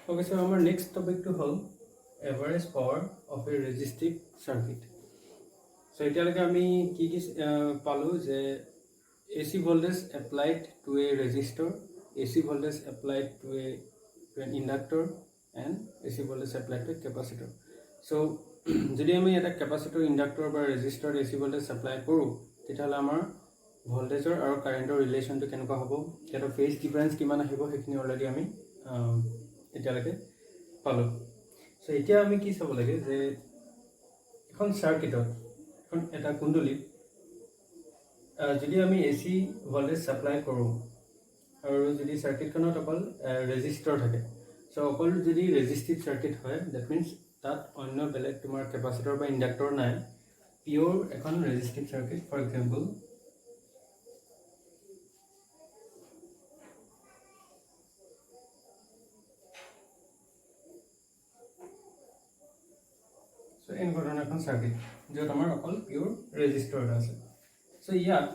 Okay, so our next topic to hold average power of a resistive circuit. So এতিয়ালৈকে আমি কি পালো যে AC voltage applied to a resistor, AC voltage applied to an inductor and AC voltage applied to a capacitor. So যদি আমি এটা capacitor, inductor বা resistor AC voltage supply কৰো তেতিয়াহলে আমাৰ ভোল্টেজৰ আৰু কাৰেন্টৰ ৰিলেচনটো কেনেকুৱা হ'ব, এটা ফেজ ডিফাৰেন্স কিমান আহিব সেইখিনি অলৰেডি আমি এতিয়ালৈকে পালো। সো এতিয়া আমি কি চাব লাগে যে এখন সার্কিটত এখন এটা কুণ্ডলীত যদি আমি এসি ভোল্টেজ সাপ্লাই কৰোঁ আৰু যদি সাৰ্কিটখনত অকল ৰেজিস্টৰ থাকে, সো অকল যদি ৰেজিস্টিভ সাৰ্কিট হয় দ্যাট মিন্স তাত অন্য বেলেগ তোমাৰ কেপাসিটৰ বা ইন্ডাক্টৰ নাই, পিওৰ এখন ৰেজিস্টিভ সাৰ্কিট। ফৰ এক্সাম্পল সো এনেকুৱা ধৰণৰ এখন সাৰ্কিট য'ত আমাৰ অকল পিওৰ ৰেজিস্টৰ আছে। সো ইয়াত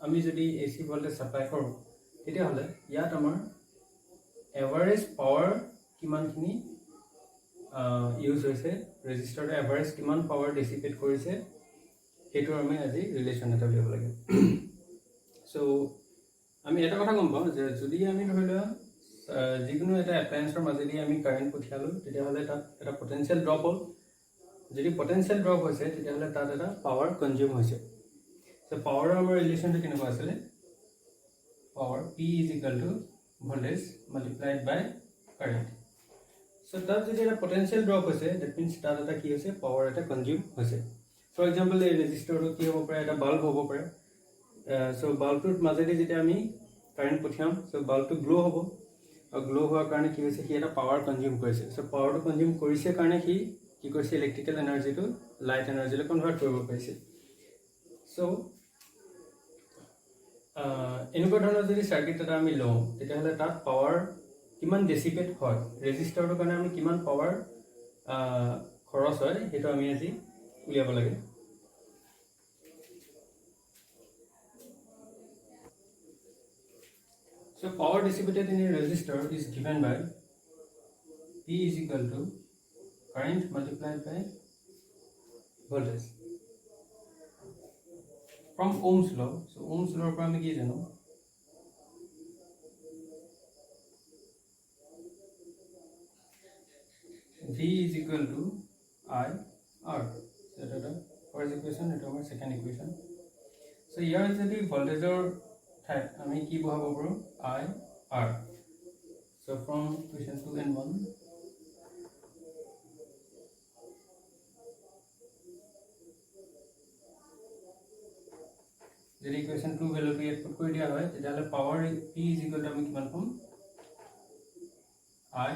আমি যদি এসি ভোল্টেজ সাপ্লাই কৰোঁ তেতিয়াহ'লে ইয়াত আমাৰ এভাৰেজ পাৱাৰ কিমানখিনি ইউজ হৈছে, ৰেজিস্টৰটো এভাৰেজ কিমান পাৱাৰ ডিসিপেট কৰিছে সেইটো আমি আজি ৰিলেশ্যন এটা উলিয়াব লাগে। সো আমি এটা কথা গম পাওঁ যে যদি আমি ধৰি লোৱা যিকোনো এটা এপ্লায়েন্সৰ মাজেদি আমি কাৰেণ্ট পঠিয়ালোঁ তেতিয়াহ'লে তাত এটা পটেনচিয়েল ড্ৰপ হ'ল। যদি পটেনচিয়েল ড্ৰপ হৈছে তেতিয়াহ'লে তাত এটা পাৱাৰ কনজিউম হৈছে। সো পাৱাৰৰ আমাৰ ৰিলেশ্যনটো কেনেকুৱা আছিলে, power P is equal to voltage multiplied by current. So তাত যদি এটা পটেনচিয়েল ড্ৰপ হৈছে ডেট মিন্স তাত এটা কি হৈছে, পাৱাৰ এটা কনজিউম হৈছে। ফৰ এক্সাম্পল এই ৰেজিষ্টৰটো কি হ'ব পাৰে, এটা বাল্ব হ'ব পাৰে। সো বাল্বটোৰ মাজেদি যেতিয়া আমি কাৰেণ্ট পঠিয়াম সো বাল্বটো গ্লো হ'ব, আৰু গ্লো হোৱাৰ কাৰণে কি হৈছে, সি এটা পাৱাৰ কনজিউম কৰিছে। সো পাৱাৰটো কনজিউম কৰিছে কাৰণে সি কি কৰিছে, ইলেক্ট্ৰিকেল এনাৰ্জিটো লাইট এনাৰ্জিলৈ কনভাৰ্ট কৰিব পাৰিছে। সো এনেকুৱা ধৰণৰ যদি সাৰ্কিট এটা আমি লওঁ তেতিয়াহ'লে তাত পাৱাৰ কিমান ডেসিপেট হয়, ৰেজিষ্টৰটোৰ কাৰণে আমি কিমান পাৱাৰ খৰচ হয় সেইটো আমি আজি উলিয়াব লাগে। So power dissipated in a resistor is given by P is equal to current multiplied by voltage from Ohm's law. So Ohm's law পৰা আমি কি জানো, V is equal to I R. So এটা first equation, এটা আমাৰ second equation. So ইয়াৰ যদি ভোল্টেজৰ ঠাইত আমি কি বহাব পাৰোঁ, I R. So from equation 2 and 1 যদি ইকুৱেশ্যন 2 ভ্যালুটো ইয়াত পুট কৰি দিয়া হয় তেতিয়াহ'লে power P is equal to আমি কিমান পাম, I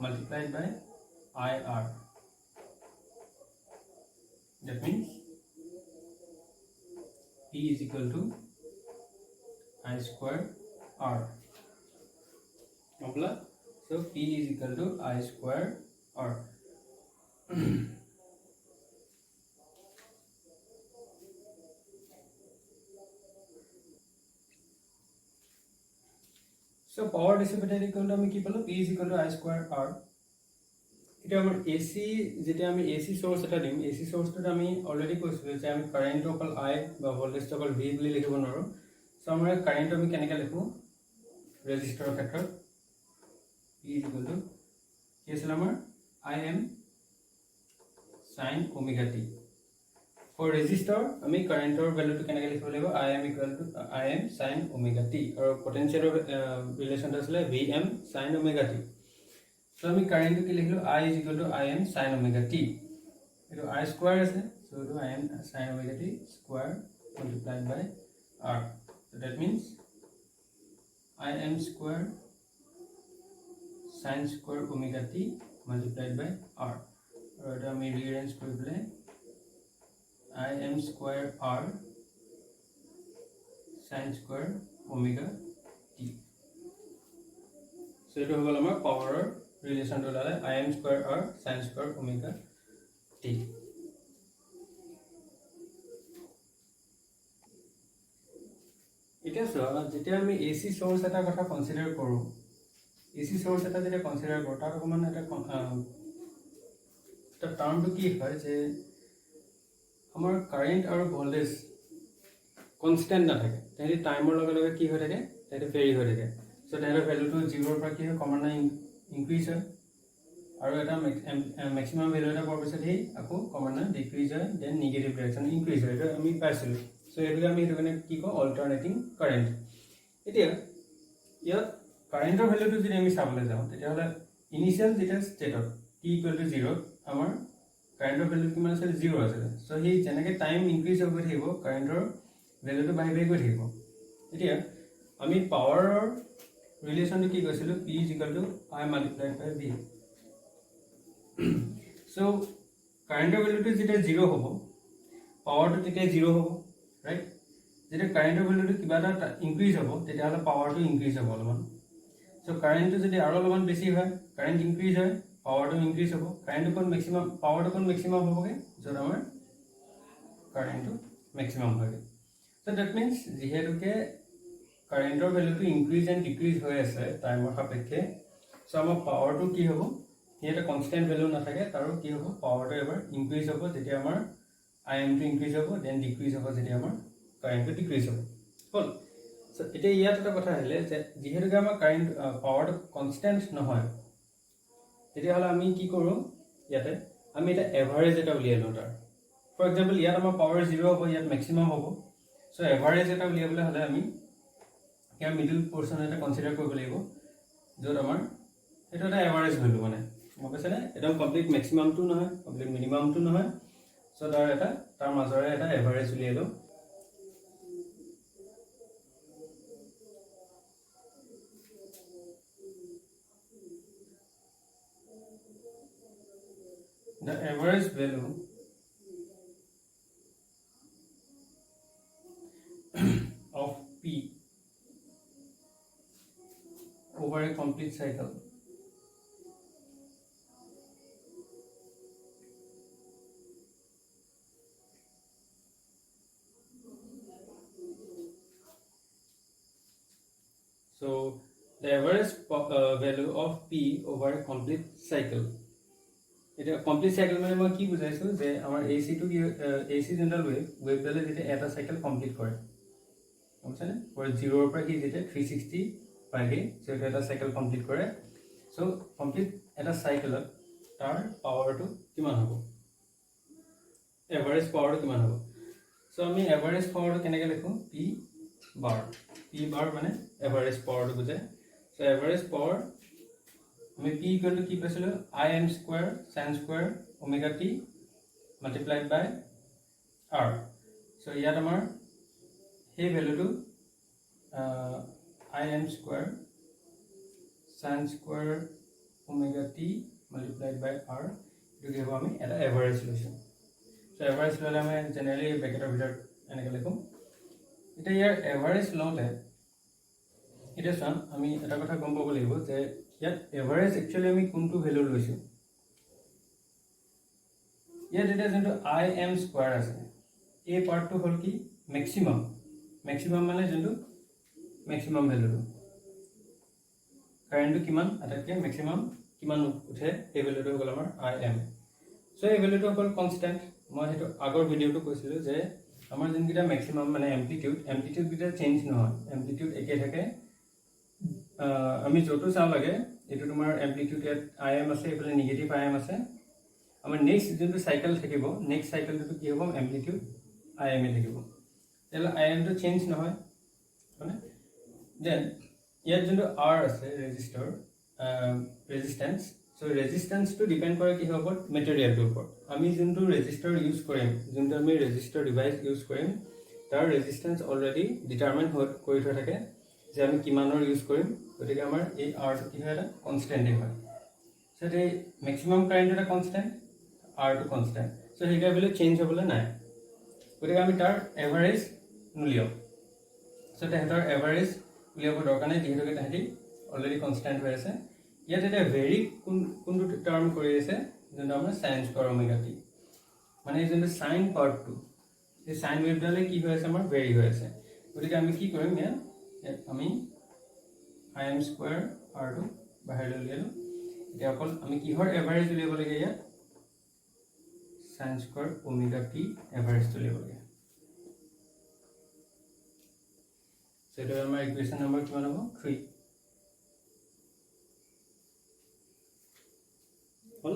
multiplied by IR. That means P is equal to I square R. So P is equal to I square R. So power dissipated equal to আমি কি পালো, P is equal to I square R. এটা আমাৰ AC, যেতিয়া আমি AC source এটা দিম, AC সোর্সটো আমি অলরেডি কৈছিলো যে আমি কারেন্ট অকল I বা ভোল্টেজ অকল V বুলি লিখিব নোৱাৰো। সো আমৰা কাৰেন্ট আমি কেনেকৈ লিখো, ৰেজিষ্টৰৰ ক্ষেত্ৰত P is equal to কি আছিল আমাৰ IM sin omega t। For resistor আমি কাৰেন্টৰ ভ্যালুটো কেনেকৈ লিখিব লাগিব, IM equal to IM sin omega t, আৰু পটেনচিয়েলৰ ৰিলেশ্যনটো আছিল VM sin omega t। So আমি কারেন্টটো কি লিখিলো, I is equal to IM sin omega t, এটো I square আছে, so এটো IM sin omega t square multiplied by R. So that means IM square sin square omega t multiplied by R. আৰু এটা আমি ৰিএৰেঞ্জ কৰি পেলাই IM square R sin square omega t. So এটো হ'ল আমাৰ পাৱাৰৰ ৰিলেশ্যনটো ওলালে IM square R sin square omega t. এতিয়া চোৱা, যেতিয়া আমি AC সোৰ্স এটা কথা কনসিডাৰ কৰোঁ AC source এটা যেটা কনসিডাৰ কৰোঁ তাৰ অকণমান এটা টাৰ্মটো কি হয় যে আমাৰ কাৰেণ্ট আৰু ভল্টেজ কনষ্টেণ্ট নাথাকে, তাহাঁতি টাইমৰ লগে লগে কি হৈ থাকে, তাহাঁতি ভেৰি হৈ থাকে। চ' তাহাঁতৰ ভেলুটো 0ৰ পৰা কি হয় ক্ৰমান্বয়ে ইনক্ৰিজ হয় আৰু এটা মেক্সিমাম ভেলু এটা পোৱাৰ পিছত সেই আকৌ ক্ৰমান্বয়ে ডিক্ৰিজ হয়, দেন নিগেটিভ ডাইৰেকশ্যন ইনক্ৰিজ হয়। এইটো আমি পাইছিলোঁ। চ' এইটোকে আমি সেইটো কাৰণে কি কওঁ, অল্টাৰনেটিং কাৰেণ্ট। এতিয়া ইয়াত কাৰেণ্টৰ ভেলুটো যদি আমি চাবলৈ যাওঁ তেতিয়াহ'লে ইনিচিয়েল যেতিয়া ষ্টেটত t=0 আমাৰ কাৰেণ্টৰ ভেলু কিমান আছিল, 0 আছিলে। চ' সেই যেনেকৈ টাইম ইনক্ৰিজ হৈ গৈ থাকিব কাৰেণ্টৰ ভেলুটো বাঢ়ি বাঢ়ি গৈ থাকিব। এতিয়া আমি পাৱাৰৰ ৰিলেশ্যনটো কি কৈছিলোঁ, P = I × V। চ' কাৰেণ্টৰ ভেলুটো যেতিয়া 0 হ'ব পাৱাৰটো তেতিয়া 0 হ'ব, ৰাইট। যেতিয়া কাৰেণ্টৰ ভেলুটো কিবা এটা ইনক্ৰিজ হ'ব তেতিয়াহ'লে পাৱাৰটো ইনক্ৰিজ হ'ব অলপমান। চ' কাৰেণ্টটো যদি আৰু অলপমান বেছি হয়, কাৰেণ্ট ইনক্ৰিজ হয়, পাৱাৰটো ইনক্ৰিজ হ'ব। কাৰেণ্টটো ক'ত মেক্সিমাম, পাৱাৰটো ক'ত মেক্সিমাম হ'বগৈ, য'ত আমাৰ কাৰেণ্টটো মেক্সিমাম হয়গৈ। চ' ডেট মিনছ যিহেতুকে কাৰেণ্টৰ ভেলুটো ইনক্ৰিজ এণ্ড ডিক্ৰিজ হৈ আছে টাইমৰ সাপেক্ষে, চ' আমাৰ পাৱাৰটো কি হ'ব, সিহঁতে কনষ্টেণ্ট ভেলু নাথাকে, তাৰো কি হ'ব, পাৱাৰটো এবাৰ ইনক্ৰিজ হ'ব যেতিয়া আমাৰ IMটো ইনক্ৰিজ হ'ব, দেন ডিক্ৰিজ হ'ব যেতিয়া আমাৰ কাৰেণ্টটো ডিক্ৰিজ হ'ব। হ'ল। চ' এতিয়া ইয়াত এটা কথা আহিলে যে যিহেতুকে আমাৰ কাৰেণ্ট পাৱাৰটো কনষ্টেণ্ট নহয়, তেতিয়াহ'লে আমি কি কৰোঁ, ইয়াতে আমি এটা এভাৰেজ এটা উলিয়াই লওঁ তাৰ। ফৰ এক্সাম্পল ইয়াত আমাৰ পাৱাৰ 0 হ'ব, ইয়াত মেক্সিমাম হ'ব। চ' এভাৰেজ এটা উলিয়াবলৈ হ'লে আমি ইয়াৰ মিডিল পৰ্চন এটা কনচিডাৰ কৰিব লাগিব, য'ত আমাৰ সেইটো এটা এভাৰেজ ভেলু, মানে গম পাইছেনে, একদম কমপ্লিট মেক্সিমামটো নহয়, কমপ্লিট মিনিমামটো নহয়। চ' তাৰ মাজৰে এটা এভাৰেজ উলিয়াই লওঁ। The average value of P over a complete cycle so the average value of P over a complete cycle, এটা কমপ্লিট সাইকেল মানে মই কি বুজাইছোঁ যে আমাৰ এচিটো কি, এচি যোনডাল ৱেভডালে যেতিয়া এটা চাইকেল কমপ্লিট কৰে, গম পাইছেনে, 0ৰ পৰা সি যেতিয়া 360 পায়গৈ, চ' এইটো এটা চাইকেল কমপ্লিট কৰে। চ' কমপ্লিট এটা চাইকেলত তাৰ পাৱাৰটো কিমান হ'ব, এভাৰেজ পাৱাৰটো কিমান হ'ব। চ' আমি এভাৰেজ পাৱাৰটো কেনেকৈ লিখোঁ, P বাৰ মানে এভাৰেজ পাৱাৰটো বুজায়। চ' এভাৰেজ পাৱাৰ আমি P = কি পাইছিলোঁ, Im² sin² ωt মাল্টিপ্লাইড বাই R। চ' ইয়াত আমাৰ সেই ভেলুটো Im² sin² ωt মাল্টিপ্লাইড বাই R, এইটো কি হ'ব, আমি এটা এভাৰেজ লৈছোঁ। চ' এভাৰেজ ল'লে আমি জেনেৰেলি ব্ৰেকেটৰ ভিতৰত এনেকৈ লিখোঁ। এতিয়া ইয়াৰ এভাৰেজ লওঁতে এতিয়া চাম, আমি এটা কথা গম পাব লাগিব যে ইয়াত এভাৰেজ একচুৱেলি আমি কোনটো ভেলু লৈছোঁ। ইয়াত এতিয়া যোনটো Im² আছে, এই পাৰ্টটো হ'ল কি, মেক্সিমাম মানে যোনটো মেক্সিমাম ভেলুটো, কাৰেণ্টটো কিমান আটাইতকৈ মেক্সিমাম কিমান উঠে, সেই ভেলুটো হৈ গ'ল আমাৰ Im। চ' এই ভেলুটো হ'ল কনষ্টেণ্ট। মই সেইটো আগৰ ভিডিঅ'টো কৈছিলোঁ যে আমাৰ যোনকেইটা মেক্সিমাম মানে এমপ্লিটিউডকেইটা চেঞ্জ নহয়, এমপ্লিটিউড একে থাকে। আমি য'তো চাওঁ লাগে, এইটো তোমাৰ এমপ্লিটিউড ইয়াত Im আছে, এইফালে নিগেটিভ Im আছে। আমাৰ নেক্সট যোনটো চাইকেল থাকিব, নেক্সট চাইকেলটো কি হ'ব, এমপ্লিটিউড Im থাকিব, তেতিয়াহ'লে Imটো চেঞ্জ নহয়, হয়নে। দেন ইয়াত যোনটো R আছে ৰেজিষ্টেঞ্চ, চ' ৰেজিষ্টেঞ্চটো ডিপেণ্ড কৰে কিহৰ ওপৰত, মেটেৰিয়েলটোৰ ওপৰত। আমি যোনটো ৰেজিষ্টাৰ ইউজ কৰিম, যোনটো আমি ৰেজিষ্টাৰ ডিভাইচ ইউজ কৰিম, তাৰ ৰেজিষ্টেঞ্চ অলৰেডি ডিটাৰমাইন কৰি থোৱা থাকে যে আমি কিমানৰ ইউজ কৰিম। গতিকে আমাৰ এই Rটো কি হয়, এটা কনষ্টেণ্টেই হয়। চ' এই মেক্সিমাম কাৰেণ্ট এটা কনষ্টেণ্ট, Rটো কনষ্টেণ্ট। চ' সেইকেইটা ভেলু চেঞ্জ হ'বলৈ নাই, গতিকে আমি তাৰ এভাৰেজ নুলিয়াওঁ। চ' তেহেঁতৰ এভাৰেজ উলিয়াব দৰকাৰ নাই, যিহেতুকে তাহাঁতি অলৰেডি কনষ্টেণ্ট হৈ আছে। ইয়াত এতিয়া ভেৰি কোনটো টাৰ্ম কৰি আছে, যোনটো আমাৰ sin² ωt, মানে এই যোনটো চাইন পাৰ্টটো, এই চাইন ৱেভডালে কি হৈ আছে, আমাৰ ভেৰি হৈ আছে। গতিকে আমি কি কৰিম, ইয়াত আমি Im² Rটো বাহিৰলৈ উলিয়ালোঁ এতিয়া অকল আমি কিহৰ এভাৰেজ উলিয়াব লাগে ইয়াত sin স্কয়াৰ ওমেগা t এভাৰেজটো উলিয়াব লাগে সেটা আমাৰ ইকুৱেশ্যন নম্বৰ কিমান হ'ব 3 হল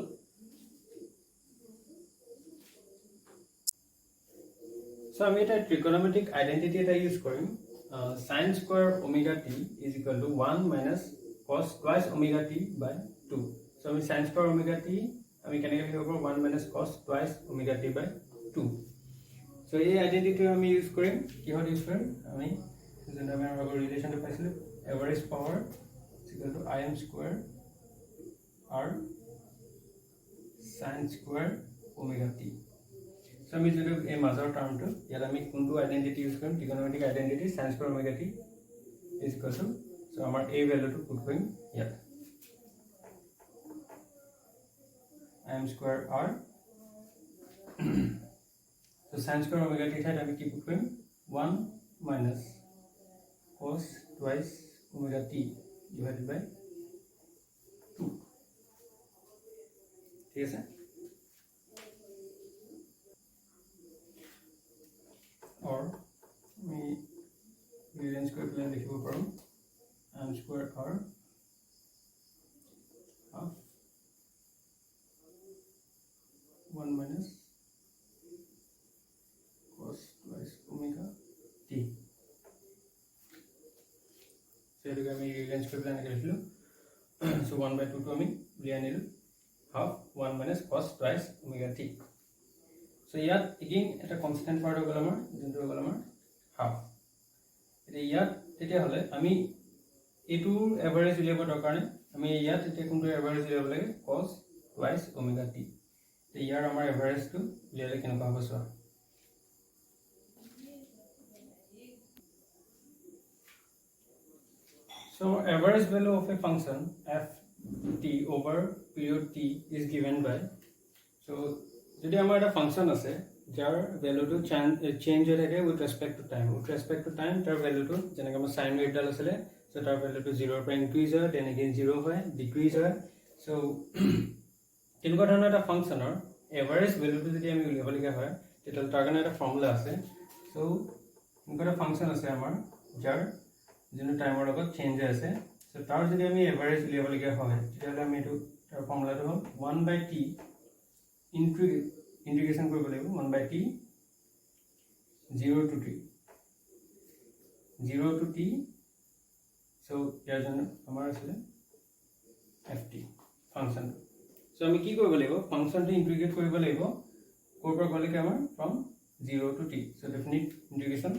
সো আমি এটা ট্ৰিগনোমেট্ৰিক আইডেন্টিটি এটা ইউজ কৰিম sin square omega t is equal to 1 minus cos twice omega t by 2 so আমি sin স্কয়াৰ ওমেগা t আমি কেনেকৈ লিখিব পাৰো 1 minus cos twice omega t by 2 so এই আইডেন্টিটি আমি ইউজ কৰিম কিহত ইউজ কৰিম আমি যেনে আমি আগৰ ৰিলেচনটো পাইছিলো average power is equal to im square r sin square omega t so আমি যদি এই মাজৰ টাৰ্মটো ইয়াত আমি কোনটো আইডেন্টিটি ইউজ কৰিম trigonometric identity sin square omega t is equal to so আমাৰ এই ভ্যালুটো পুট কৰিম ইয়াত im square r so sin square omega t ঠাইত আমি কি পুট কৰিম 1 minus cos twice omega t divided by 2 ঠিক আছে or we rearrange কৰি পেলাই লিখিব পাৰোঁ m square r half 1 minus cos twice omega t so এটাকে আমি rearrange কৰি পেলাই এনেকৈ লিখিলোঁ so 1 by 2 টো আমি উলিয়াই আনিলোঁ half 1 minus cos twice omega t so ইয়াত again এটা constant part হৈ গ'ল আমাৰ যোনটো হৈ গ'ল আমাৰ half এতিয়া ইয়াত তেতিয়া হ'লে আমি এইটো এভাৰেজ উলিয়াব দৰকাৰ নাই আমি ইয়াত এতিয়া কোনটো এভাৰেজ উলিয়াব লাগে cos twice omega t ইয়াৰ আমাৰ এভাৰেজটো উলিয়ালে কেনেকুৱা হ'ব চোৱা so average value of a function f t over period t is given by so যদি আমাৰ এটা ফাংশন আছে যাৰ ভ্যালুটো চেঞ্জ হৈ থাকে উইথ ৰেসপেক্ট টু টাইম তাৰ ভ্যালুটো যেনেকৈ আমাৰ সাইন ৱেভ ডাল আছিলে সো তাৰ ভ্যালুটো 0 ৰ পৰা ইনক্ৰিজ হয় দেন এগেইন 0 হয় ডিক্ৰিজ হয় সো তেনেকুৱা ধৰণৰ এটা ফাংশনৰ এভাৰেজ ভ্যালুটো যদি আমি উলিয়াবলগীয়া হয় তেতিয়া তাৰ কাৰণে এটা ফৰ্মুলা আছে সো এনেকুৱা এটা ফাংশন আছে আমাৰ যাৰ যেনে টাইমৰ লগত চেঞ্জ আছে সো তাৰ যদি আমি এভাৰেজ উলিয়াবলগীয়া হয় তেতিয়া আমি এটো তাৰ ফৰ্মুলাটো হ'ল 1 by t integration কৰিব লাগিব 1 by t 0 to t 0 to t so ইয়াৰ জন্য আমাৰ আছে ft ফাংশন so আমি কি কৰিব লাগিব ফাংশনটো ইন্টিগ্ৰেট কৰিব লাগিব ক'ৰ পৰা গ'লেকে আমাৰ from 0 to t so definite integration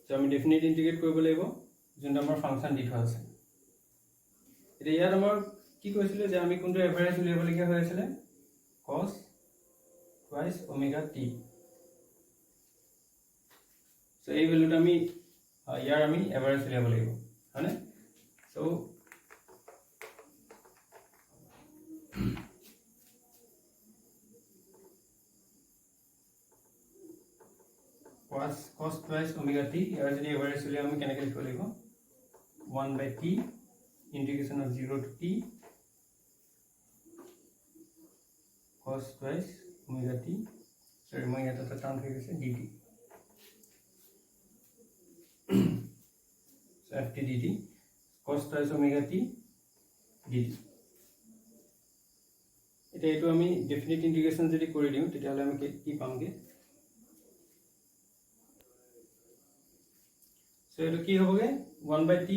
so আমি definite integrate কৰিব লাগিব যোনটো আমাৰ ফাংশন দি থোৱা আছে এতিয়া ইয়াত আমাৰ কি কৈছিলে যে আমি কোনটো এভাৰেজ উলিয়াবলগীয়া হৈ আছিল cos twice omega t so এই ভ্যালুটো আমি ইয়াৰ আমি এভাৰেজ উলিয়াব লাগিব হয়নে so cos twice omega t ইয়াৰ যদি এভাৰেজ উলিয়াম আমি কেনেকৈ লিখিব লাগিব 1 by t integration of 0 to t cos twice omega t sorry মই এটা টাৰ্ম হৈ গৈছে dt so ft dt cos twice omega t dt এটা এটো আমি ডেফিনিট ইন্টিগ্ৰেশন যদি কৰি দিও তেতিয়া হলে আমি কি পামগে so এটো কি হবগে 1 by t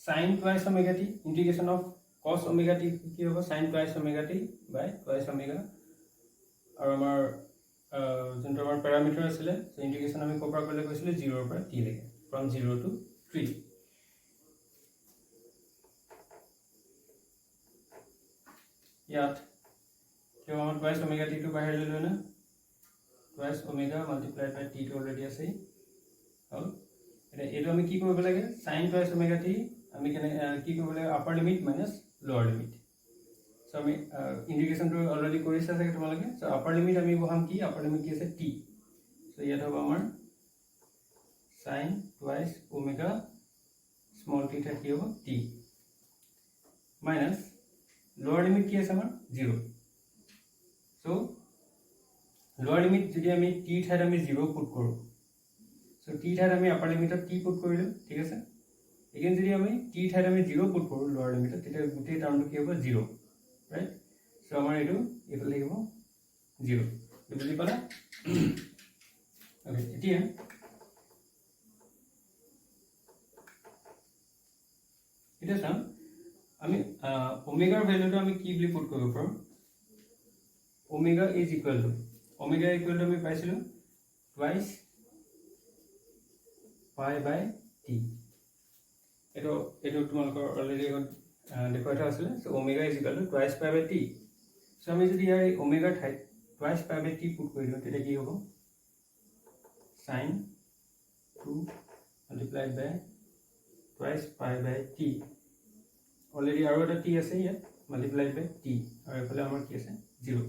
sin twice omega t integration of cos omega t কি হ'ব sin twice omega t by twice omega আৰু আমাৰ যোনটো আমাৰ প্যাৰামিটাৰ আছিল সো ইন্টিগ্ৰেশন আমি ক'ৰ পৰা কৰিলে কৈছিল 0 ৰ পৰা t লৈকে from 0 to 3 ইয়াত কিয় আমাৰ twice omega t টো বাহিৰ লৈ লয় না twice omega multiplied by t টো অলৰেডি আছে হ'ল এটা এটো আমি কি কৰিব লাগে sin twice omega t আমি কেনে কি কৰিব লাগে আপাৰ লিমিট মাইনাস লোৱাৰ লিমিট সো আমি ইন্টিগ্ৰেশন টো অলৰেডি কৰিছা আছে তোমালোকে সো আপাৰ লিমিট আমি বহাম কি আপাৰ লিমিট কি আছে t সো ইয়াত হ'ব আমাৰ sin twice omega small t থাকি কি হ'ব t মাইনাস লোৱাৰ লিমিট কি আছে আমাৰ 0 সো লোৱাৰ লিমিট যদি আমি t ঠাইত আমি 0 পুট কৰো সো t ঠাইত আমি আপাৰ লিমিটত t পুট কৰিলো ঠিক আছে এগেইন যদি আমি t ঠাইত আমি 0 পুট কৰো লোৱাৰ লিমিটত তেতিয়া গোটেই টাৰ্মটো কি হ'ব 0 ৰাইট সো আমাৰ এটো এটো লাগিব 0 বুজি পালা ওকে এতিয়া এটা চাম আমি ওমেগাৰ ভ্যালুটো আমি কি বুলি পুট কৰিব পাৰো ওমেগা ইজ ইকুৱেল টু আমি পাইছিলো টুৱাইস পাই বাই টি এটো তোমালোকৰ অলৰেডি দেখুৱাই থোৱা আছিল so omega is equal to twice pi by T so আমি যদি ইয়াৰ ওমেগাৰ ঠাইত twice pi by T put কৰি দিওঁ তেতিয়া কি হ'ব sin 2 multiplied by twice pi by t already আৰু এটা t আছে ইয়াত multiplied by t আৰু এফালে আমাৰ কি আছে 0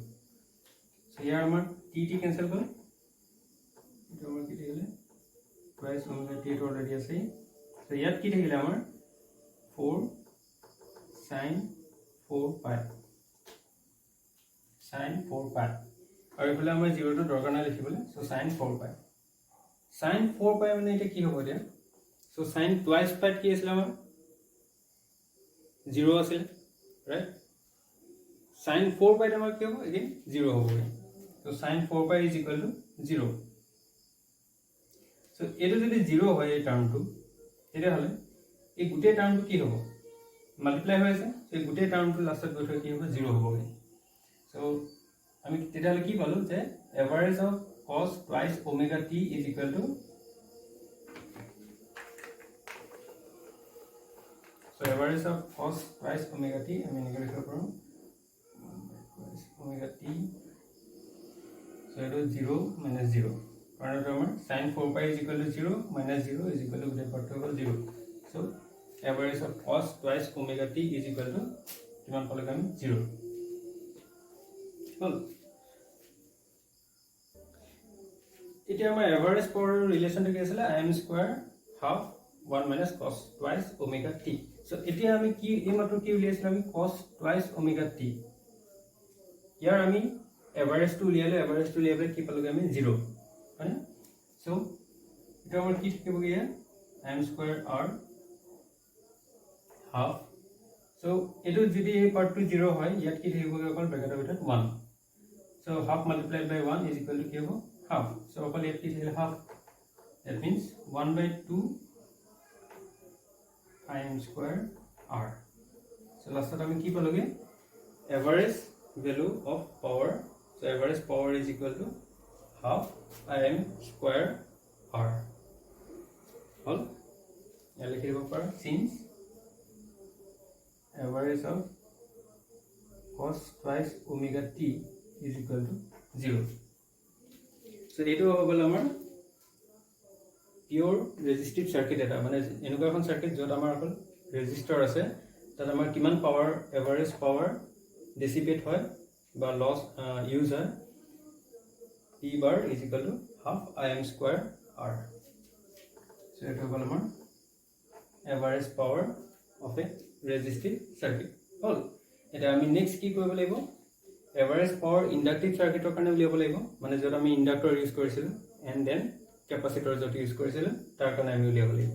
সো ইয়াৰ আমাৰ t কেনসেল হ'ল এটা আমাৰ কি থাকিলে twice omega t অলৰেডি আছে সো ইয়াত কি থাকিলে আমাৰ 4 sin 4 pi আৰু এফালে আমাৰ 0 টো দৰকাৰ নাই লিখিবলৈ so sin 4 pi sin 4 pi মানে এটা কি হ'ব দিয়া সো sin twice pi কি আছিল আমাৰ 0 আছিল ৰাইট sin 4 pi আমাৰ কি হ'ব এগেইন 0 হ'ব so sin 4 pi is equal to 0 so এটো যদি 0 হয় এই টার্মটো এটা হলে এই গোটেই টার্মটো কি হ'ব মাল্টিপ্লাই হৈ আছে সো এই গোটেই টার্মটো লাষ্টত গৈ থৈ কি হ'ব 0 হ'ব সো আমি তেতিয়া হলে কি পালো যে average of cos twice omega t is equal to so average of cos twice omega t I mean equal to 1/twice omega t so it is 0 minus 0 কারণ আমার sin 4 pi is equal to 0 minus 0 is equal to the particle 0 so average of cos twice omega t is equal to কিমান পালে আমি 0 হল এতিয়া আমাৰ average power ৰিলেশনটো কি আছিল im square half 1 minus cos twice omega t so এতিয়া আমি কি এই মাত্ৰ কি উলিয়াইছিল আমি cos twice omega t ইয়াৰ আমি এভাৰেজটো উলিয়ালে কি পালোগে আমি 0 হয় না সো এটা আমাৰ কি থাকিব গিয়া im square r half so এটো যদি এই পাৰ্টটো 0 হয় ইয়াত কি থাকিব গিয়া অকল ব্ৰেকেটৰ ভিতৰত 1 so half multiplied by 1 is equal to কি হ'ব half so অকল ইয়াত কি থাকিলে half that means 1/2 im square r so lastত আমি কি পালোগে average value of power so average power is equal to half im square r হল ইয়াত লিখি দিব পাৰা since average of cos twice omega t is equal to 0 so এটো হ'ব গল আমাৰ pure ৰেজিস্টিভ circuit এটা মানে এনেকুৱা এখন সাৰ্কিট যত আমাৰ অকল ৰেজিস্টাৰ আছে তাত আমাৰ কিমান পাৱাৰ এভাৰেজ পাৱাৰ ডিসিপেট হয় বা লস ইউজ হয় p bar is equal to half im square r so এটা হ'ল আমাৰ average power of A ৰেজিস্টিভ circuit হল এটা আমি নেক্সট কি কৰিব লাগিব এভাৰেজ পাৱাৰ ইন্ডাকটিভ সাৰ্কিটৰ কাৰণে উলিয়াব লাগিব মানে যত আমি ইন্ডাক্টৰ ইউজ কৰিছিল এন্ড দেন ক্যাপাসিটৰ যত ইউজ কৰিছিল তাৰ কাৰণে আমি উলিয়াব লাগিব